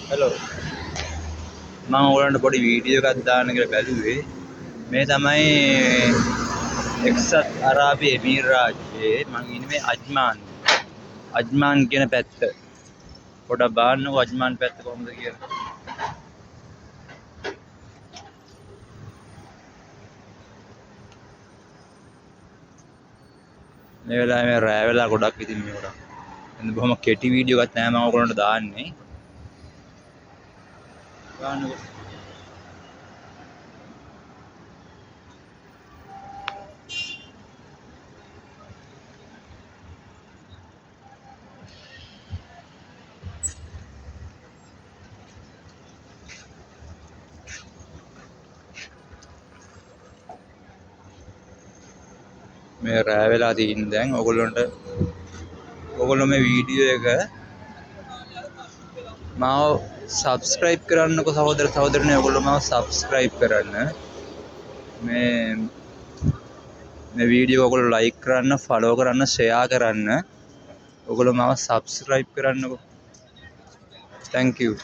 hello මම ඔයගලන්ට පොඩි වීඩියෝ එකක් දාන්න කියලා බැලුවේ මේ තමයි එක්සත් අරාබි එමිරාජ්‍යයේ මම ඉන්නේ අජ්මාන් කියන පැත්ත පොඩක් බලන්නකෝ අජ්මාන් පැත්ත කොහොමද කියලා මේ වෙලාවේ මේ රෑ වෙලා ගොඩක් ඉතින් මේකට එන්න බොහොම කෙටි වීඩියෝ එකක් තමයි මම ඔයගලන්ට දාන්නේ බලන්නකෝ මේ රෑ වෙලා තියෙන දැන් ඔයගොල්ලෝ මේ වීඩියෝ එක මාව සබ්ස්ක්‍රයිබ් කරන්නකෝ සහෝදර සහෝදරනේ ඔයගොල්ලෝ මාව සබ්ස්ක්‍රයිබ් කරන්න මේ වීඩියෝ ඔයගොල්ලෝ ලයික් කරන්න ෆලෝ කරන්න ෂෙයා කරන්න ඔයගොල්ලෝ මාව සබ්ස්ක්‍රයිබ් කරන්නකෝ thank you